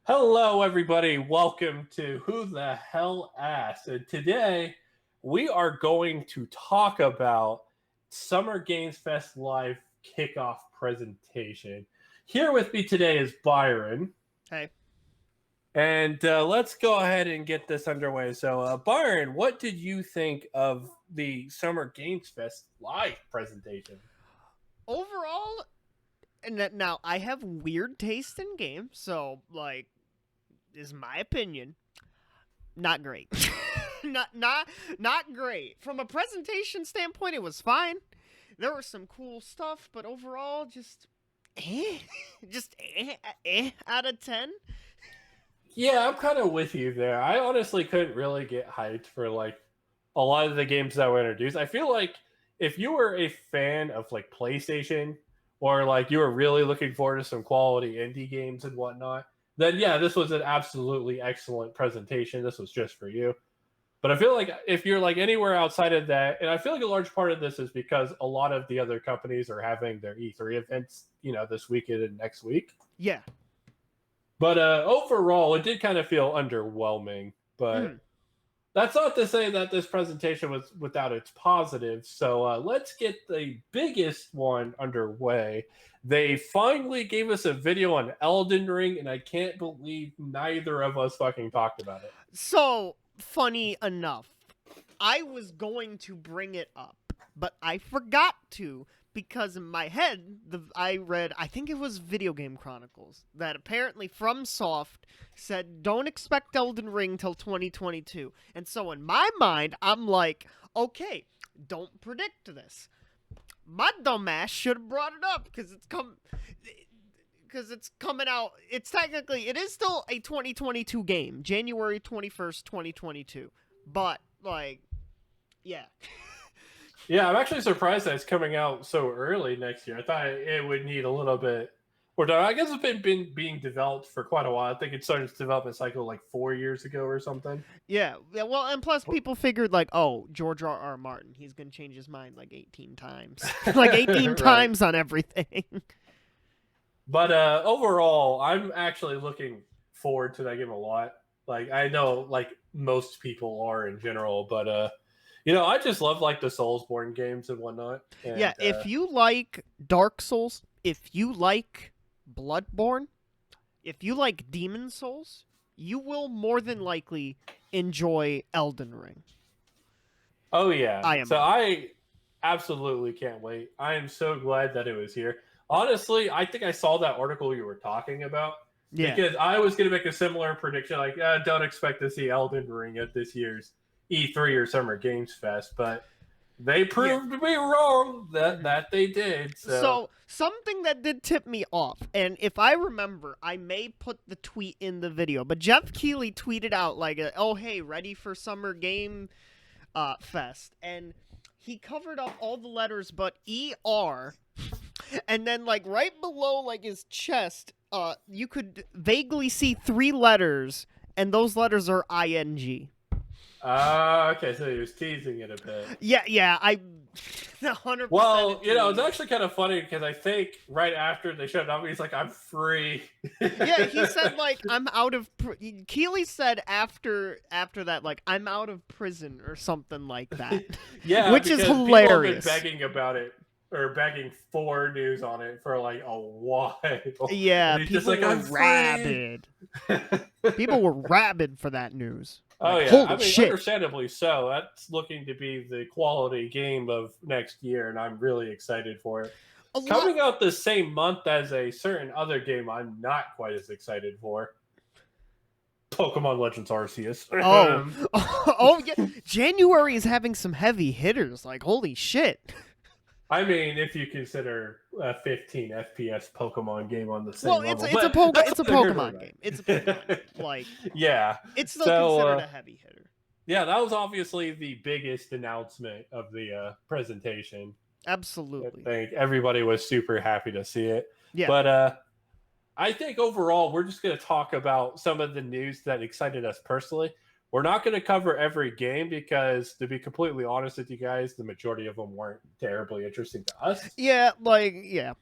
Hello, everybody. Welcome to Who the Hell Asked. And today we are going to talk about Summer Games Fest Live kickoff presentation. Here with me today is Byron. Hey. And let's go ahead and get this underway. So, Byron, what did you think of the Summer Games Fest Live presentation? Overall, and now I have weird taste in games, so is my opinion. Not great. not great. From a presentation standpoint, it was fine. There was some cool stuff, but overall, just out of 10. Yeah, I'm kind of with you there. I honestly couldn't really get hyped for a lot of the games that were introduced. I feel like if you were a fan of like PlayStation or like you were really looking forward to some quality indie games and whatnot, then yeah, this was an absolutely excellent presentation. This was just for you. But I feel like if you're like anywhere outside of that, and I feel like a large part of this is because a lot of the other companies are having their E3 events, this weekend and next week. Yeah. But overall, it did kind of feel underwhelming. But that's not to say that this presentation was without its positives. So let's get the biggest one underway. They finally gave us a video on Elden Ring, and I can't believe neither of us fucking talked about it. So, funny enough, I was going to bring it up, but I forgot to because in my head, I read, I think it was Video Game Chronicles, that apparently FromSoft said, don't expect Elden Ring till 2022. And so in my mind, I'm like, okay, don't predict this. My dumbass should have brought it up because it's coming out. It is still a 2022 game, January 21st, 2022. But, yeah. Yeah, I'm actually surprised that it's coming out so early next year. I thought it would need a little bit more time. I guess it's been being developed for quite a while. I think it started its development cycle like 4 years ago or something. Yeah, well, and plus people figured George R.R. Martin, he's gonna change his mind like 18 times, like 18 Right. times on everything. But overall, I'm actually looking forward to that game a lot. Like I know, like most people are in general, but I just love like the Soulsborne games and whatnot. And, Yeah, if you like Dark Souls, if you like Bloodborne, if you like Demon Souls, you will more than likely enjoy Elden Ring. Oh yeah, I I absolutely can't wait. I am so glad that it was here. Honestly, I think I saw that article you were talking about because I was going to make a similar prediction. Like, don't expect to see Elden Ring at this year's E3 or Summer Games Fest, but they proved to be wrong. That they did. So something that did tip me off, and if I remember, I may put the tweet in the video, but Jeff Keighley tweeted out "Oh hey, ready for Summer Game Fest," and he covered up all the letters but ER, and then right below his chest, you could vaguely see 3 letters, and those letters are ING. Okay, so he was teasing it a bit. Yeah, I 100%. Well, it's actually kind of funny because I think right after they shut it off, he's like, "I'm free." Yeah, he said I'm out of. Keighley said after that I'm out of prison or something like that. Yeah, which is hilarious. People have been begging about it or begging for news on it for a while. Yeah, people just were rabid. People were rabid for that news. Oh yeah, holy shit. Understandably so. That's looking to be the quality game of next year, and I'm really excited for it. Coming out the same month as a certain other game I'm not quite as excited for. Pokemon Legends Arceus. Oh yeah. January is having some heavy hitters. Holy shit. I mean, if you consider a 15 FPS Pokemon game on the same level. It's a Pokemon game. It's a Pokemon. Yeah. It's still considered a heavy hitter. Yeah, that was obviously the biggest announcement of the presentation. Absolutely. I think everybody was super happy to see it. Yeah. But I think overall, we're just going to talk about some of the news that excited us personally. We're not going to cover every game because, to be completely honest with you guys, the majority of them weren't terribly interesting to us. Yeah,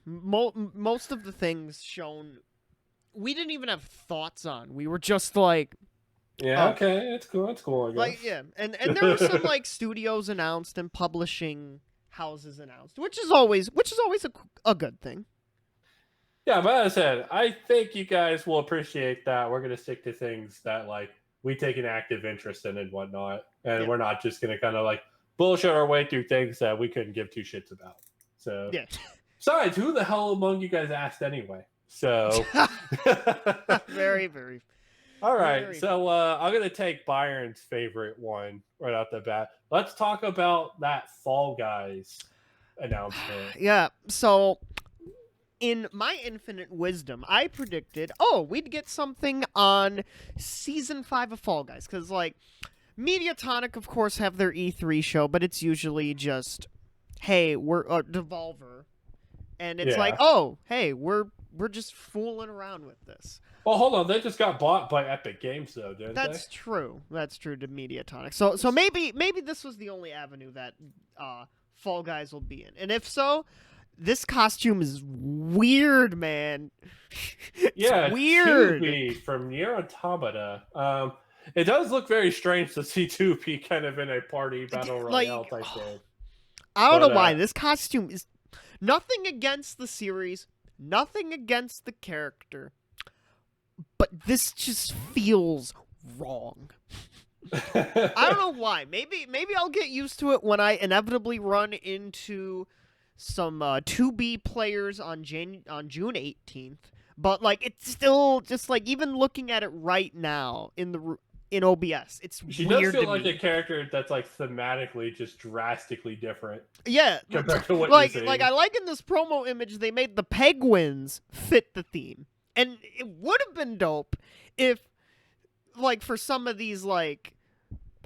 most of the things shown we didn't even have thoughts on. We were just like, Yeah, okay, it's cool. It's cool, I guess. like, yeah, and there were some like studios announced and publishing houses announced, which is always a good thing. Yeah, but as I said, I think you guys will appreciate that. We're gonna stick to things that like we take an active interest in and whatnot, and Yeah. we're not just gonna kind of like bullshit our way through things that we couldn't give two shits about. So, Yeah. besides, who the hell among you guys asked anyway? So, very, very. all right. Very. So I'm gonna take Byron's favorite one right off the bat. Let's talk about that Fall Guys announcement. Yeah. So, in my infinite wisdom, I predicted, we'd get something on season 5 of Fall Guys, because like Mediatonic, of course, have their E3 show, but it's usually just, hey, we're Devolver, and it's like, hey, we're just fooling around with this. Well, hold on. They just got bought by Epic Games, though, didn't they? That's true. That's true to Mediatonic. So maybe this was the only avenue that Fall Guys will be in, and if so, this costume is weird, man. It's weird. 2B from Nier Automata. It does look very strange to see 2B kind of in a party battle royale type game. I don't know why this costume is nothing against the series, nothing against the character, but this just feels wrong. I don't know why. Maybe I'll get used to it when I inevitably run into some 2B players on June 18th. But like, it's still just like, even looking at it right now in OBS, it's she weird. She does feel to like me. a character that's like thematically just drastically different. Yeah, compared to what like you're seeing. like I like in this promo image they made the penguins fit the theme, and it would have been dope if, like, for some of these like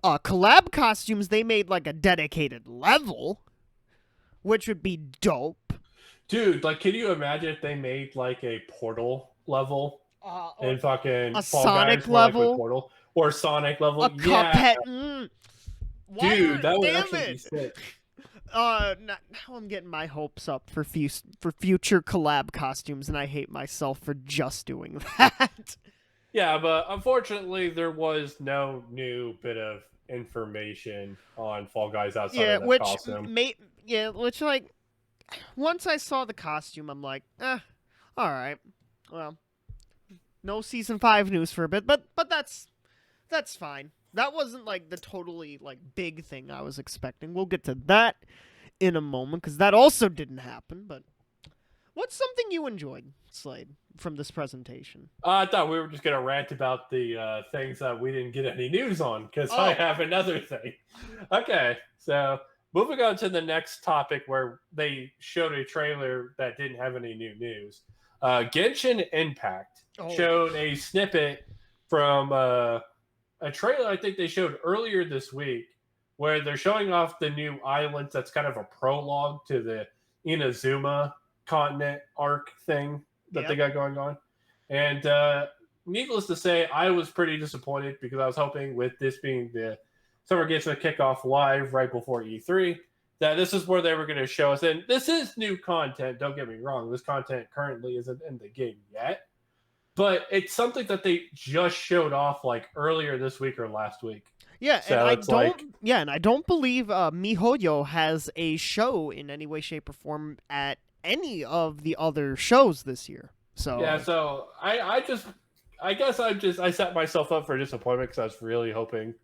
collab costumes they made like a dedicated level, which would be dope. Dude, like, can you imagine if they made like a Portal level and fucking a Fall Sonic Guys level, like Portal or Sonic level? A Cuphead. Dude, that would actually be sick. Now I'm getting my hopes up for future collab costumes, and I hate myself for just doing that. Yeah, but unfortunately, there was no new bit of information on Fall Guys outside of that costume. Which like, once I saw the costume, I'm like, all right, well, no season 5 news for a bit, but that's fine. That wasn't like the totally like big thing I was expecting. We'll get to that in a moment, because that also didn't happen. But what's something you enjoyed, Slade, from this presentation? I thought we were just gonna rant about the things that we didn't get any news on, because I have another thing. Okay, so moving on to the next topic, where they showed a trailer that didn't have any new news. Genshin Impact showed a snippet from a trailer I think they showed earlier this week, where they're showing off the new islands. That's kind of a prologue to the Inazuma continent arc thing that they got going on. And needless to say, I was pretty disappointed, because I was hoping, with this being the Summer Game Fest Kickoff live right before E3, that this is where they were going to show us. And this is new content, don't get me wrong. This content currently isn't in the game yet. But it's something that they just showed off like earlier this week or last week. Yeah, so and I don't believe MiHoYo has a show in any way, shape, or form at any of the other shows this year. So yeah, so I set myself up for disappointment, because I was really hoping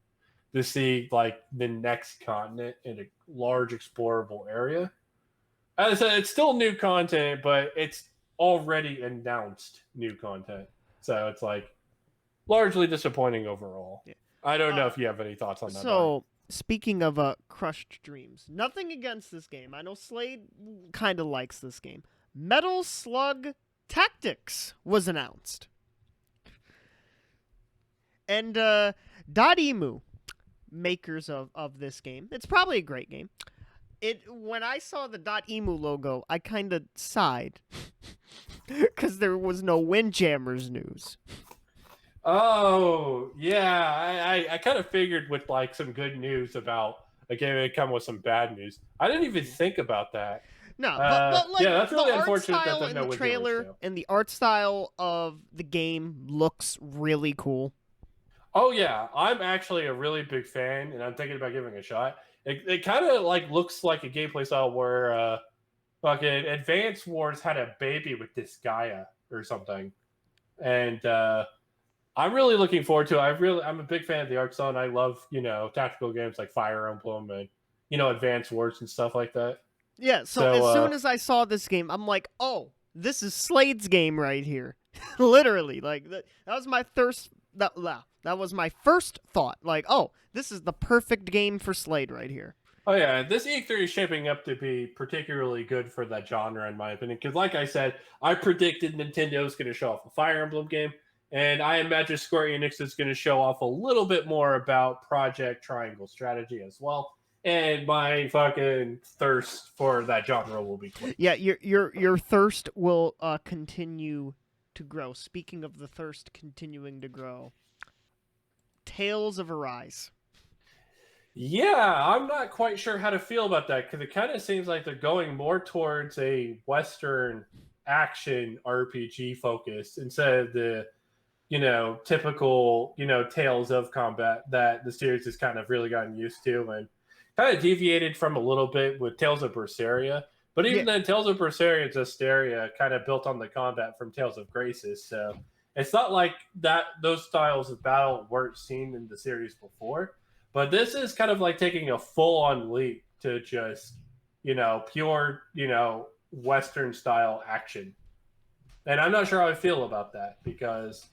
to see like the next continent in a large explorable area. As I said, it's still new content, but it's already announced new content, so it's like largely disappointing overall. Yeah. I don't know if you have any thoughts on that. So speaking of crushed dreams, nothing against this game. I know Slade kind of likes this game. Metal Slug Tactics was announced, and Dotemu, makers of this game, it's probably a great game. When I saw the .emu logo, I kind of sighed, because there was no Windjammers news. Oh, yeah. I kind of figured with like some good news about a game, it'd come with some bad news. I didn't even think about that. No, but like yeah, that's really the art unfortunate that style there's in no the Wiki trailer too. and the art style of the game looks really cool. Oh yeah, I'm actually a really big fan, and I'm thinking about giving it a shot. It kind of like looks like a gameplay style where fucking Advance Wars had a baby with this Gaia or something, and I'm really looking forward to it. I'm a big fan of the art style, and I love tactical games like Fire Emblem and Advance Wars and stuff like that. Yeah, so So as soon as I saw this game, I'm like, oh, this is Slade's game right here. Literally, like that was my thirst. That was my first thought. Like, oh, this is the perfect game for Slade right here. oh yeah, this E3 is shaping up to be particularly good for that genre, in my opinion. Because, like I said, I predicted Nintendo is going to show off a Fire Emblem game, and I imagine Square Enix is going to show off a little bit more about Project Triangle Strategy as well. And my fucking thirst for that genre will be quenched. Yeah, your thirst will continue to grow. Speaking of the thirst continuing to grow, Tales of Arise. Yeah, I'm not quite sure how to feel about that because it kind of seems like they're going more towards a Western action RPG focus instead of the, typical, Tales of Combat that the series has kind of really gotten used to and kind of deviated from a little bit with Tales of Berseria. But even then, Tales of Berseria and Zestiria kind of built on the combat from Tales of Graces. So it's not like that those styles of battle weren't seen in the series before. But this is kind of like taking a full-on leap to just, pure, Western style action. And I'm not sure how I feel about that because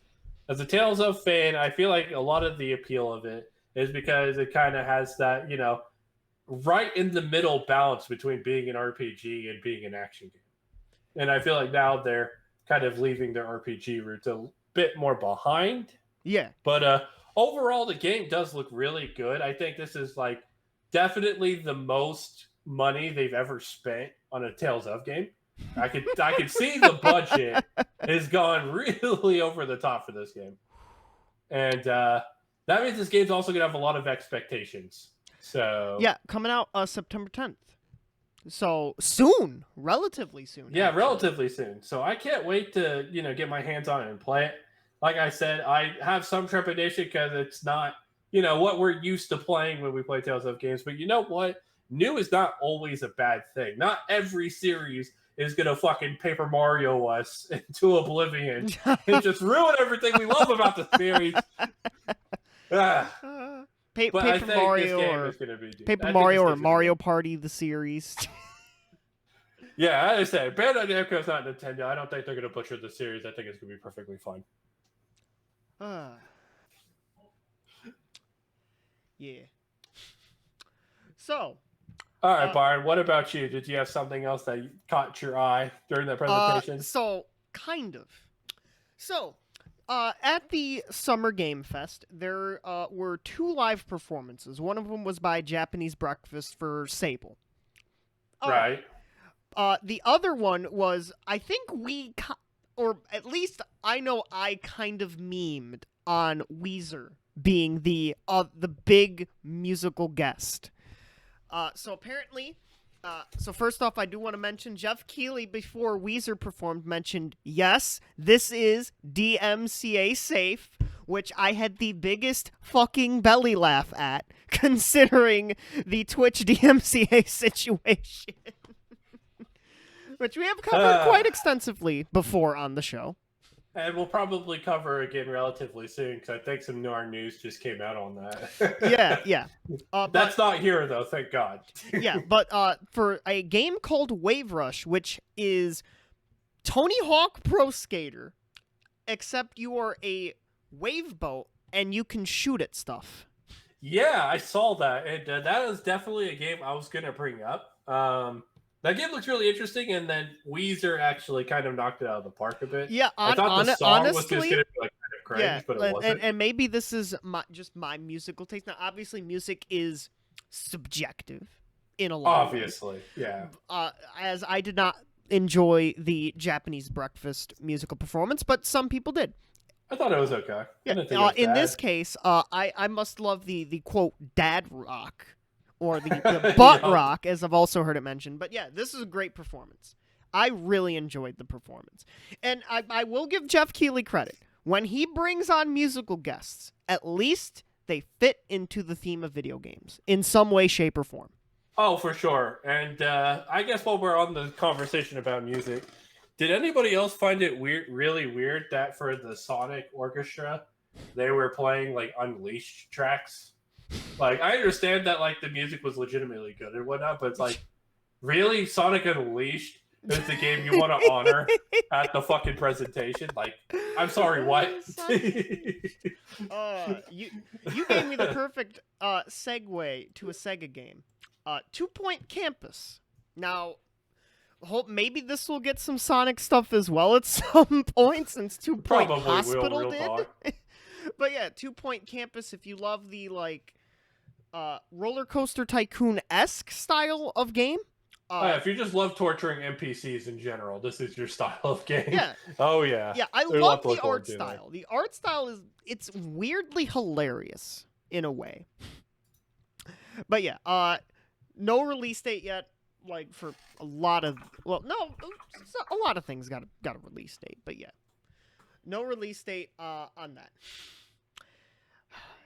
as a Tales of fan, I feel like a lot of the appeal of it is because it kind of has that, right in the middle balance between being an RPG and being an action game. And I feel like now they're kind of leaving their RPG roots a bit more behind. Yeah. But overall, the game does look really good. I think this is like definitely the most money they've ever spent on a Tales of game. I could see the budget has gone really over the top for this game, and that means this game's also gonna have a lot of expectations. So yeah, coming out September 10th. So soon, relatively soon. Yeah, actually. relatively soon. So I can't wait to get my hands on it and play it. Like I said, I have some trepidation because it's not what we're used to playing when we play Tales of games. But you know what? New is not always a bad thing. Not every series is gonna fucking Paper Mario us into oblivion and just ruin everything we love about the series. Paper Mario or Mario Party the series. Yeah, as I said, Bandai Namco's not Nintendo. I don't think they're going to butcher the series. I think it's going to be perfectly fun. Yeah. So. All right, Byron, what about you? Did you have something else that caught your eye during that presentation? So, kind of. So, at the Summer Game Fest, there were 2 live performances. One of them was by Japanese Breakfast for Sable. Right. The other one was, I think or at least I know I kind of memed on Weezer being the big musical guest. So apparently, so first off, I do want to mention Jeff Keighley before Weezer performed mentioned, yes, this is DMCA safe, which I had the biggest fucking belly laugh at, considering the Twitch DMCA situation. Which we have covered quite extensensively before on the show. And we'll probably cover again relatively soon, because I think some more news just came out on that. Yeah. That's not here, though, thank God. Yeah, but for a game called Wave Rush, which is Tony Hawk Pro Skater, except you are a wave boat, and you can shoot at stuff. Yeah, I saw that, and that was definitely a game I was going to bring up. That game looks really interesting, and then Weezer actually kind of knocked it out of the park a bit. Yeah, I thought the song honestly, was just going to be like kind of cringe, but it wasn't. And maybe this is just my musical taste. Now, obviously, music is subjective in a lot of ways. Obviously, yeah. As I did not enjoy the Japanese Breakfast musical performance, but some people did. I thought it was okay. Yeah. In this case, I must love the quote dad rock or the butt Yeah. rock, as I've also heard it mentioned. But yeah, this is a great performance. I really enjoyed the performance. And I will give Jeff Keighley credit. When he brings on musical guests, at least they fit into the theme of video games in some way, shape, or form. Oh, for sure. And I guess while we're on the conversation about music, did anybody else find it really weird that for the Sonic Orchestra, they were playing like Unleashed tracks? Like, I understand that like the music was legitimately good and whatnot, but it's like, really, Sonic Unleashed is the game you want to honor at the fucking presentation? Like, I'm sorry, what? You gave me the perfect segue to a Sega game. 2 Point Campus. Now, maybe this will get some Sonic stuff as well at some point, since 2 Point Probably Hospital will, real did. talk. But yeah, 2 Point Campus, if you love the like roller coaster tycoon-esque style of game. If you just love torturing NPCs in general, this is your style of game. Yeah. Oh yeah. Yeah, I love the art style. The art style it's weirdly hilarious in a way. But yeah, no release date yet. Like for a lot of a lot of things got a release date, but yeah, no release date on that.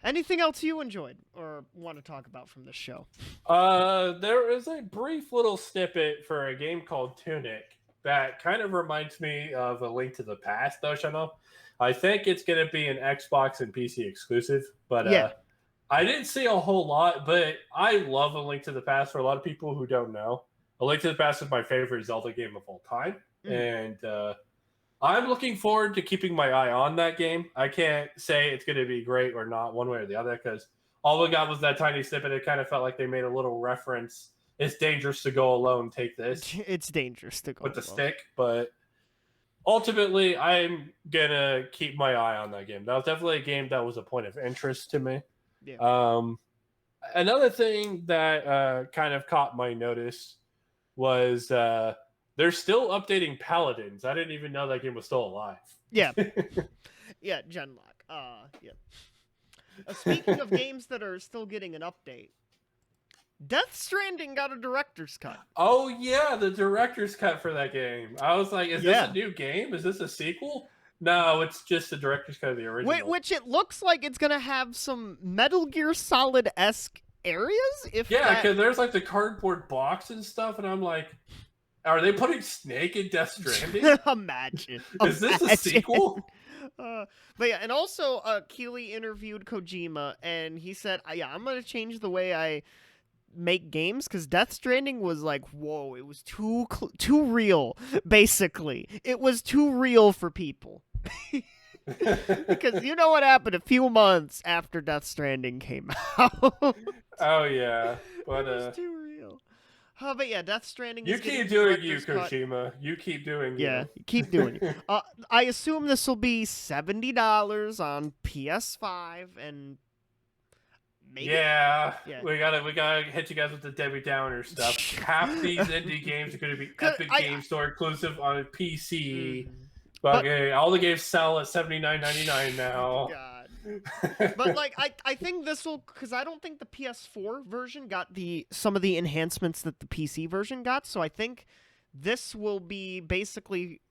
Anything else you enjoyed or want to talk about from this show? There is a brief little snippet for a game called Tunic that kind of reminds me of A Link to the Past, though, Shano. I think it's going to be an Xbox and PC exclusive, but yeah. I didn't see a whole lot, but I love A Link to the Past. For a lot of people who don't know, A Link to the Past is my favorite Zelda game of all time, and I'm looking forward to keeping my eye on that game. I can't say it's going to be great or not one way or the other because all we got was that tiny snippet. It kind of felt like they made a little reference. It's dangerous to go alone. Take this. It's dangerous to go with the alone. stick, but ultimately, I'm going to keep my eye on that game. That was definitely a game that was a point of interest to me. Yeah. Another thing that kind of caught my notice was they're still updating Paladins. I didn't even know that game was still alive. Yeah. Yeah, Genlock. Yeah. Speaking of games that are still getting an update, Death Stranding got a director's cut. Oh, yeah, the director's cut for that game. I was like, is this a new game? Is this a sequel? No, it's just the director's cut of the original. Which it looks like it's going to have some Metal Gear Solid-esque areas? Because there's like the cardboard box and stuff, and I'm like, are they putting Snake in Death Stranding? Imagine. Is this a sequel? But yeah, and also Keighley interviewed Kojima, and he said, I'm going to change the way I make games, because Death Stranding was like, whoa, it was too real, basically. It was too real for people. Because you know what happened a few months after Death Stranding came out. Oh, yeah. But, it was too real. But yeah, Death Stranding you is keep doing you, Kojima. You keep doing you. Yeah, keep doing you. I assume this will be $70 on PS5 and maybe. Yeah. We gotta hit you guys with the Debbie Downer stuff. Half these indie games are gonna be Epic Game Store exclusive on PC. But all the games sell at $79.99 now. God. But like I think this will, because I don't think the PS4 version got some of the enhancements that the PC version got, so I think this will be basically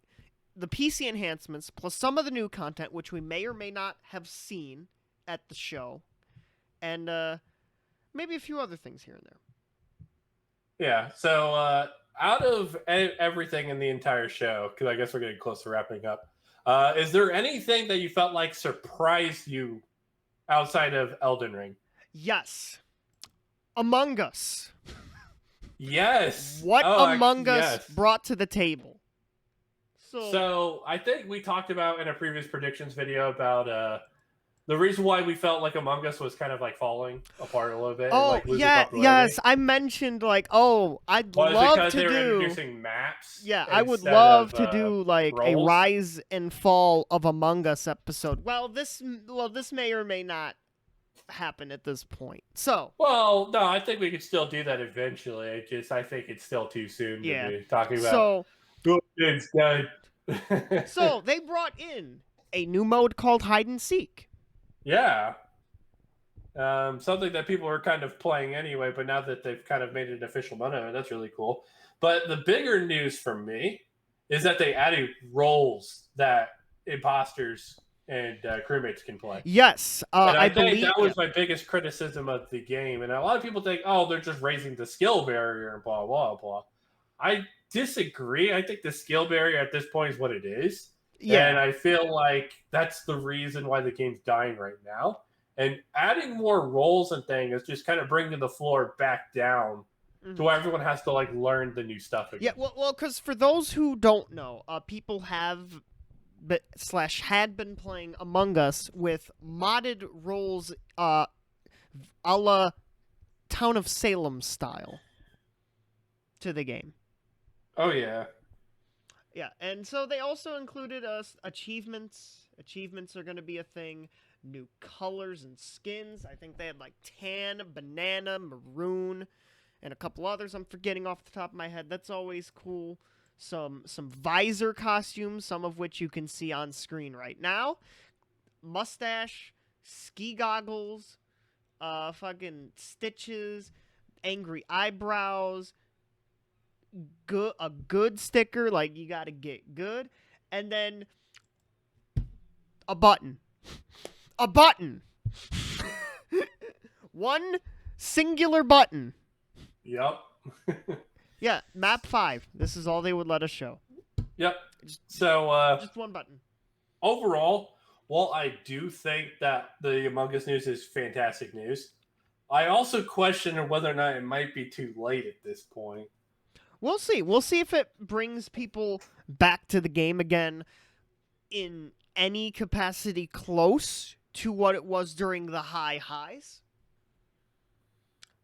the PC enhancements plus some of the new content, which we may or may not have seen at the show, and maybe a few other things here and there. Yeah, so out of everything in the entire show, because I guess we're getting close to wrapping up, is there anything that you felt like surprised you outside of Elden Ring? Yes. Among Us. Yes. What Among Us brought to the table? So I think we talked about in a previous predictions video about the reason why we felt like Among Us was kind of like falling apart a little bit. Oh, like yes. I mentioned like, I'd love to do introducing maps. Yeah, I would love to do like a rise and fall of Among Us episode. Well, this may or may not happen at this point. So. Well, no, I think we could still do that eventually. I think it's still too soon to be talking about. So. It's done. So they brought in a new mode called Hide and Seek. Yeah. Something that people are kind of playing anyway, but now that they've kind of made it official mode, that's really cool. But the bigger news for me is that they added roles that imposters and crewmates can play. Yes, And I I think believe that was my biggest criticism of the game. And a lot of people think, oh, they're just raising the skill barrier and blah, blah, blah. I disagree. I think the skill barrier at this point is what it is. Yeah. And I feel like that's the reason why the game's dying right now. And adding more roles and things is just kind of bringing the floor back down to where everyone has to like learn the new stuff again. Yeah, well, because for those who don't know, people have had been playing Among Us with modded roles, a la Town of Salem style, to the game. Oh yeah. Yeah, and so they also included achievements. Achievements are going to be a thing. New colors and skins. I think they had like tan, banana, maroon, and a couple others I'm forgetting off the top of my head. That's always cool. Some visor costumes, some of which you can see on screen right now. Mustache, ski goggles, fucking stitches, angry eyebrows, a good sticker, like you gotta get good, and then a button. A button! One singular button. Yep. Yeah, map 5. This is all they would let us show. Yep. So just one button. Overall, while I do think that the Among Us news is fantastic news, I also question whether or not it might be too late at this point. We'll see. We'll see if it brings people back to the game again in any capacity close to what it was during the highs.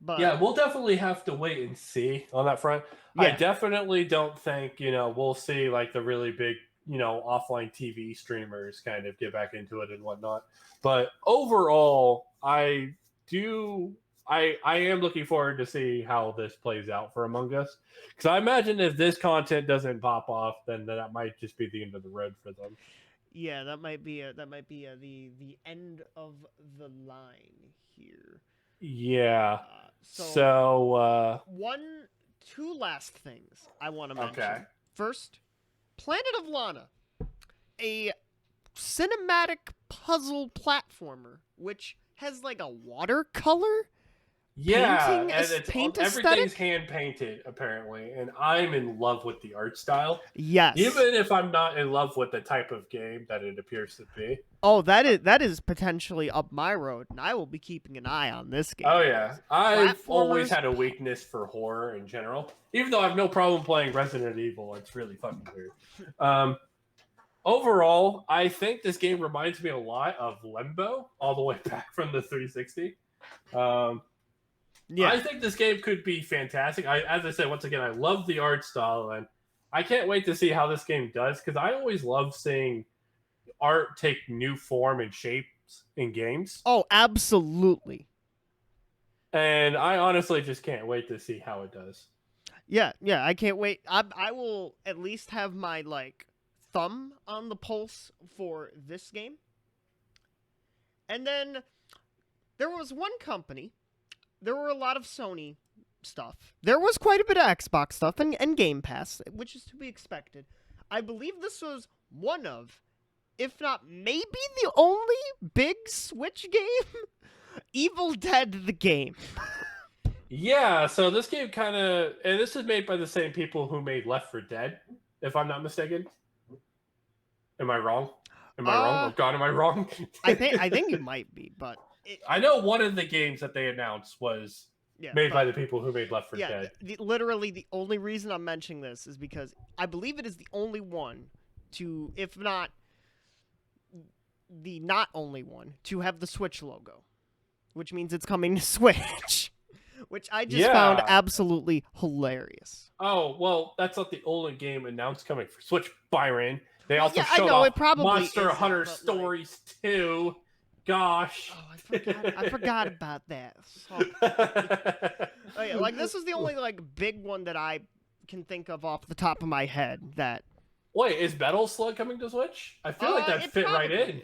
But yeah, we'll definitely have to wait and see on that front. Yeah. I definitely don't think, we'll see like the really big, offline TV streamers kind of get back into it and whatnot. But overall, I am looking forward to see how this plays out for Among Us. Because I imagine if this content doesn't pop off, then that might just be the end of the road for them. Yeah, that might be the end of the line here. Yeah. So two last things I want to mention. Okay. First, Planet of Lana, a cinematic puzzle platformer, which has like a watercolor. Yeah, and everything's hand painted apparently, and I'm in love with the art style. Yes, even if I'm not in love with the type of game that it appears to be. Oh, that is potentially up my road, and I will be keeping an eye on this game. Oh yeah, I've always had a weakness for horror in general. Even though I have no problem playing Resident Evil, it's really fucking weird. Overall, I think this game reminds me a lot of Limbo, all the way back from the 360. Yeah. I think this game could be fantastic. As I said, once again, I love the art style, and I can't wait to see how this game does, because I always love seeing art take new form and shapes in games. Oh, absolutely. And I honestly just can't wait to see how it does. Yeah, I can't wait. I will at least have my, thumb on the pulse for this game. And then there was one company. There were a lot of Sony stuff. There was quite a bit of Xbox stuff and Game Pass, which is to be expected. I believe this was one of, if not maybe the only big Switch game, Evil Dead the game. Yeah, so this game kind of, and this is made by the same people who made Left 4 Dead, if I'm not mistaken. Am I wrong? Oh God, am I wrong? I think you might be, but I know one of the games that they announced was made by the people who made Left 4 Dead. Literally, the only reason I'm mentioning this is because I believe it is the only one to, if not the not only one, to have the Switch logo, which means it's coming to Switch, which I just found absolutely hilarious. Oh, well, that's not the only game announced coming for Switch, Byron. They also showed off it probably Monster Hunter Stories 2. Gosh. Oh, I forgot about that. Oh, yeah, this is the only big one that I can think of off the top of my head that. Wait, is Metal Slug coming to Switch? I feel like that fit right in.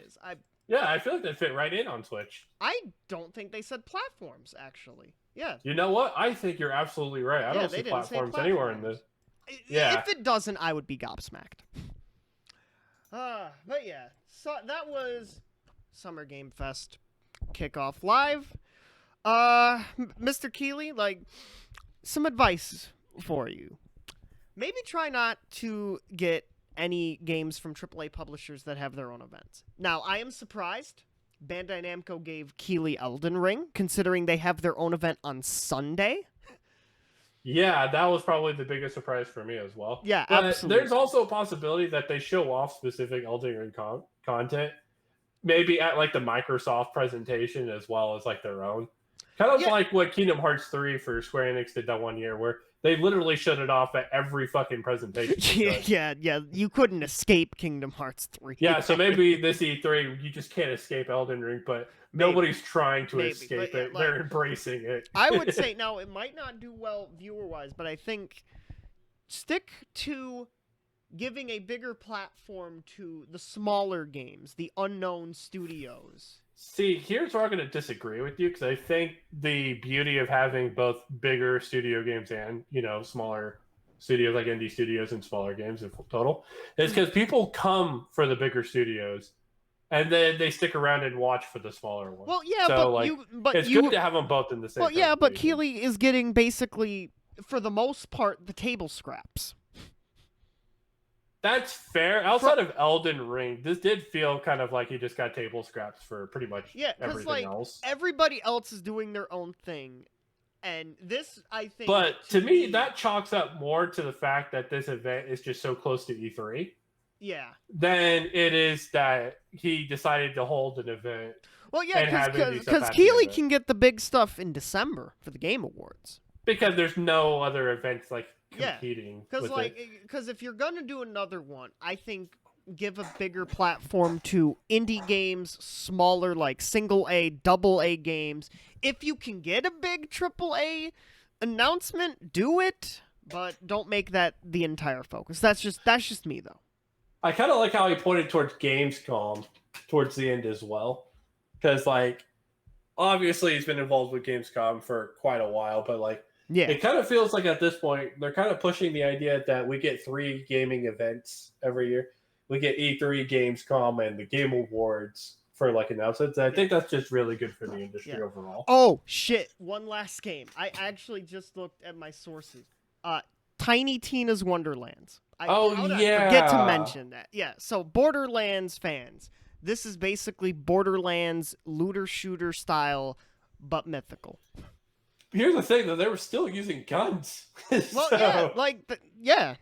Yeah, I feel like they fit right in on Switch. I don't think they said platforms, actually. Yeah. You know what? I think you're absolutely right. I don't they see didn't say platforms anywhere in this. Yeah. If it doesn't, I would be gobsmacked. But yeah, so that was Summer Game Fest Kickoff Live. Mr. Keeley, like, some advice for you. Maybe try not to get any games from AAA publishers that have their own events. Now, I am surprised Bandai Namco gave Keeley Elden Ring, considering they have their own event on Sunday. Yeah, that was probably the biggest surprise for me as well. Yeah, but absolutely. There's also a possibility that they show off specific Elden Ring content, maybe at like the Microsoft presentation as well as like their own. Kind of like what Kingdom Hearts 3 for Square Enix did that one year, where they literally shut it off at every fucking presentation. Yeah. You couldn't escape Kingdom Hearts 3. Yeah, so maybe this E3, you just can't escape Elden Ring, but nobody's trying to escape it. Like, they're embracing it. I would say, now, it might not do well viewer-wise, but I think stick to giving a bigger platform to the smaller games, the unknown studios. See, here's where I'm going to disagree with you, because I think the beauty of having both bigger studio games and, smaller studios, like indie studios and smaller games in total, is because people come for the bigger studios and then they stick around and watch for the smaller ones. Well, yeah, so, it's good to have them both in the same. Well, yeah, but Keeley is getting basically, for the most part, the table scraps. That's fair. Outside of Elden Ring, this did feel kind of like he just got table scraps for pretty much everything else. Everybody else is doing their own thing. And this, I think... But to me, that chalks up more to the fact that this event is just so close to E3. Yeah. Than it is that he decided to hold an event. Well, yeah, because Keeley can get the big stuff in December for the Game Awards. Because there's no other events like competing. Because if you're gonna do another one, I think give a bigger platform to indie games, smaller like single A, double A games. If you can get a big triple A announcement, do it, but don't make that the entire focus. That's just me though. I kind of like how he pointed towards Gamescom towards the end as well, because obviously he's been involved with Gamescom for quite a while, but it kind of feels like at this point they're kind of pushing the idea that we get 3 gaming events every year. We get E3, Gamescom, and the Game Awards for announcements. I think that's just really good for the industry overall. Oh shit! One last game. I actually just looked at my sources. Tiny Tina's Wonderlands. I forget to mention that. Yeah. So Borderlands fans, this is basically Borderlands looter shooter style, but mythical. Here's the thing, though, they were still using guns. Well, yeah,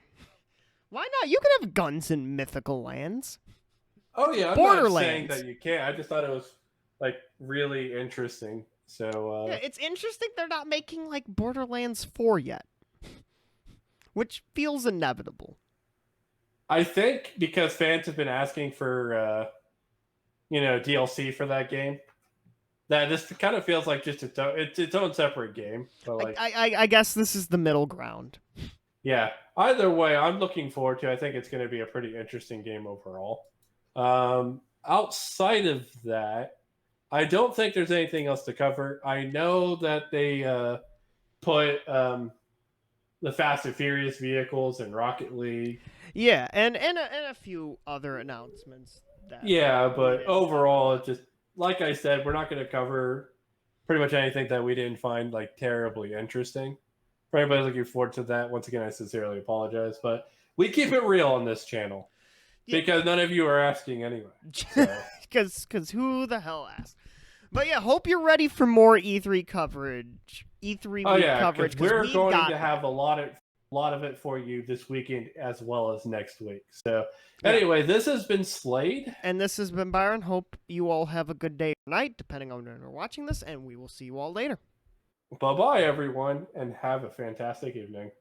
Why not? You can have guns in mythical lands. Oh yeah, I'm not saying that you can't. I just thought it was really interesting. So yeah, it's interesting they're not making Borderlands 4 yet, which feels inevitable. I think because fans have been asking for DLC for that game. That this kind of feels like just its own separate game. But I guess this is the middle ground. Yeah. Either way, I'm looking forward to it. I think it's going to be a pretty interesting game overall. Outside of that, I don't think there's anything else to cover. I know that they put the Fast and Furious vehicles in Rocket League. Yeah, and a few other announcements. But overall, it just... Like I said, we're not going to cover pretty much anything that we didn't find terribly interesting. For anybody looking forward to that, once again, I sincerely apologize. But we keep it real on this channel because none of you are asking anyway. Because who the hell asked? But yeah, hope you're ready for more E3 coverage. E3 coverage. We're going to have a lot of it for you this weekend as well as next week. So anyway, this has been Slade. And this has been Byron. Hope you all have a good day or night, depending on when you're watching this, and we will see you all later. Bye-bye, everyone, and have a fantastic evening.